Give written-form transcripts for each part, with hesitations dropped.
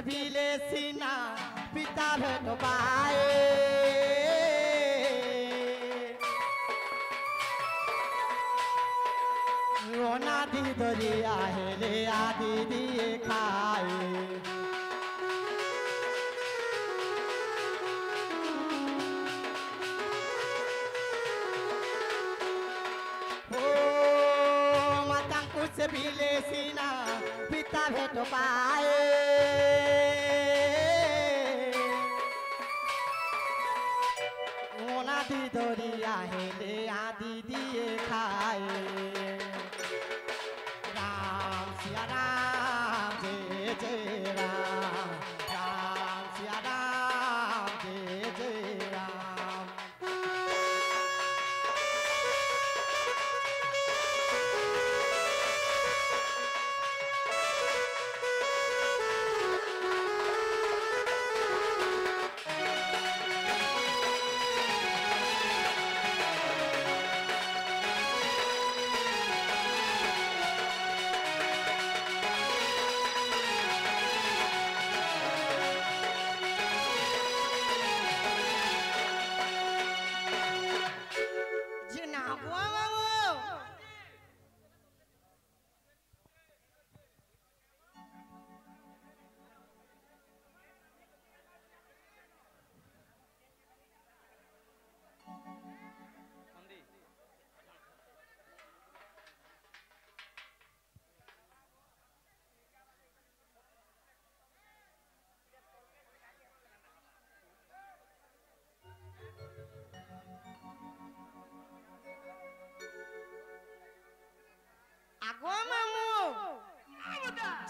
Ville সিনা পিতা ভেট পায়ে रोना दी दरिया हेले आदि दिए खाए ओ माता कुछ भीले सीना पिता भेट पाए रोना दी दरिया हेले आदि दिए खाए सिया राम जय जय राम राम सिया राम जय जय राम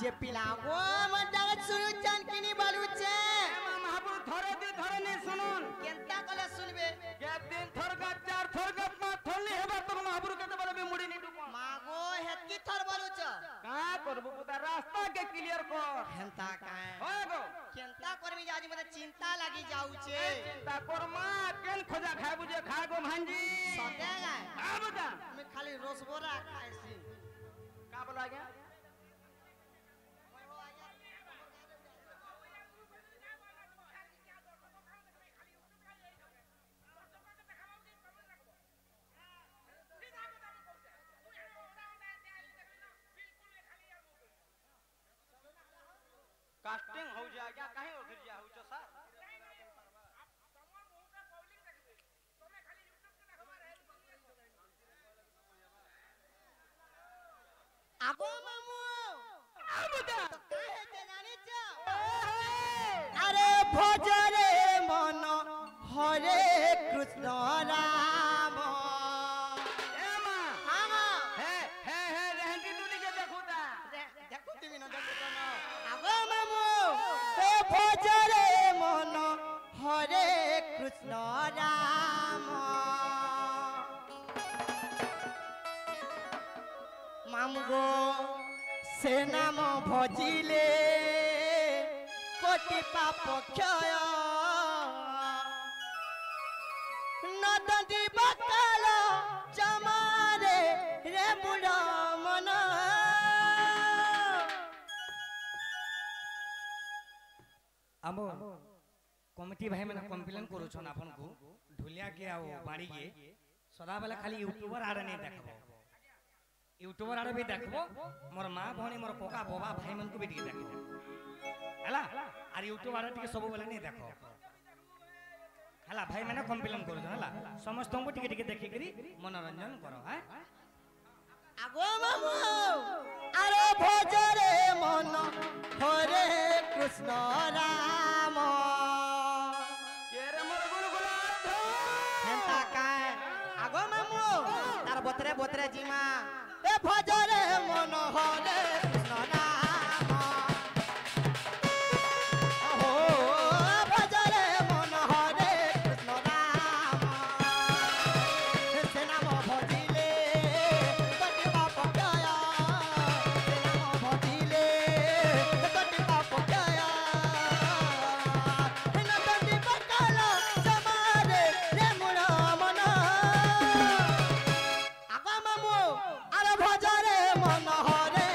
जे पिला गो मडा सुनु चान किनी बालुचे महापुर थरे दे थरे ने सुनुन केनता कले सुनबे के दिन थर का चार थर का पांच थर ने हेबा तो महापुर के बोलबे मुड़ी नी डुको मागो हेतकी थर बालुच का करबो पुता रास्ता के क्लियर कर हेंता काए होय गो केनता करमी जाजी मते चिंता लागी जाउचे चिंता कर मा केन खोजा खाय बुजे खा गो भांजी सते गाय आ बता मैं खाली रसबोरा खाइसी का बोला गया कास्टिंग हो जाए क्या कहीं उधर जा हो जो सर आगो मामू आबुदा काहे ते जानि छ अरे भजरे मन हरे कृष्ण राम ए मां हां मां हे रहंदी तू के देखुता देखु तिमी न देखु न आगो मामू ओ भजरे मन हरे कृष्ण राम मामगो से नाम भजिले कोटि पाप क्षय नदी बकाल जमारे रे बुढ़ा मन आमो कमिटी भाई मैंने कंप्लेन करू छन आपन को ढुलिया के आओ बाड़ी के सदा बेला खाली यूट्यूबर आड़े नहीं देखबो यूट्यूबर आड़े भी देखबो मोर मां भणी मोर कोका बाबा भाई मन को भी टिके देखबो हला आर यूट्यूब आड़े टिके सब बेला नहीं देखो हला भाई मैंने कंप्लेन करू छन हला समस्त को टिके टिके देखि करी मनोरंजन करो हैं आगो मामू अरे भजरे मन हरे कृष्ण राम केरे मोर गुलगुला हेंता काए आगो मामू तार बोतरे बोतरे जीमा ए भजरे मन हरे कृष्ण राम हो भजरे मन हरे कृष्ण राम से नाम भजिले कटि पाप क्षय से नाम भजिले कटि पाप क्षय नदी बकाल जमारे रे मुड़ा मन आगो मामू अरे भजरे मन हरे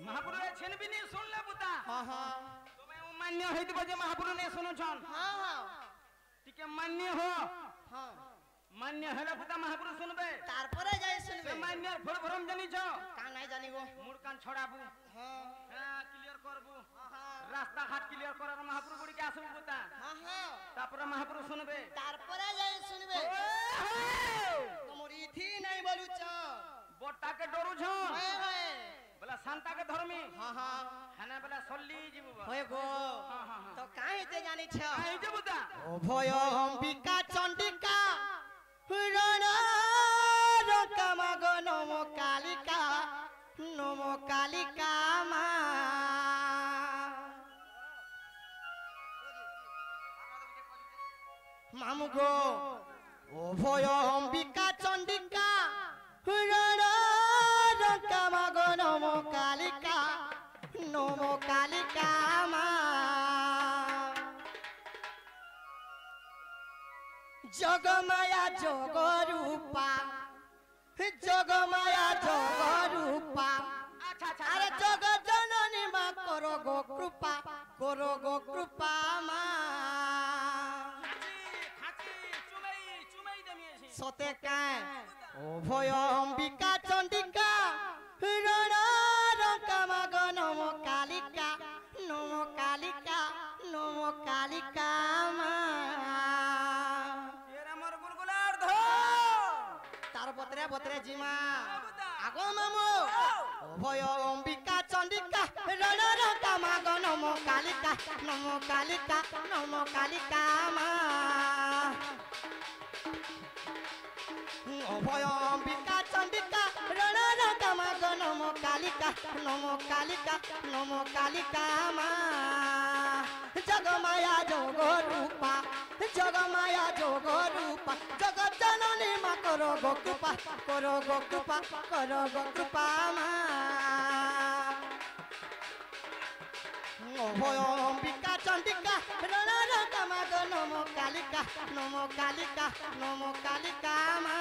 महापुरु ए छिनबी नी सुन ले बुता हाँ हाँ तुम्हें मान्य होइतबो जे महापुरु ने सुनुछन हाँ हाँ टिके मान्य हो हाँ मान्य हेला बुता महापुरु सुनबे तारपरे जाय सुनबे मान्य फुल भरम जानी छ का नहीं जानिबो मुड़ कान छड़ाबू हाँ हां क्लियर करबू हाँ रास्ता घाट क्लियर करार महापुरु गुडी के आसबू बुता हाँ हाँ तापर महापुरु सुनबे तारपरे जाय सुनबे तमरी थी नहीं बोलुछ बोटा के डरू छ होय होय बोला शांता के धर्मी हाँ हाँ हने बोला सल्ली जीबू होय गो हाँ हाँ हाँ तो काहे ते जानि छ आई जे बुता অভয় অম্বিকা চণ্ডিকা রণ রকমাগ নম কালিকা মা মামু গো অভয় অম্বিকা চণ্ডিকা রণ রকমাগ নম কালিকা মা জগমায়া জগরূপা জগমায়া জগরূপা अच्छा अच्छा আরে জগৎ জননী মা করো গো কৃপা মা খাচি চুমাই দেমিয়েছি সতে কায় অভয় অম্বিকা চণ্ডিকা রণ রকমাগ নম কালিকা মা এর আমার গুলগুলার ধ তার বতরে বতরে জিমা আগো মামু অভয় অম্বিকা চণ্ডিকা রণ রকমাগ নম কালিকা মা অভয় অম্বিকা চণ্ডিকা রণ রকমাগ নম কালিকা মা জগমায়া জগরূপা জগৎ জননী মা করো গো কৃপা মা অভয় অম্বিকা চণ্ডিকা রণ রকমাগ নম কালিকা মা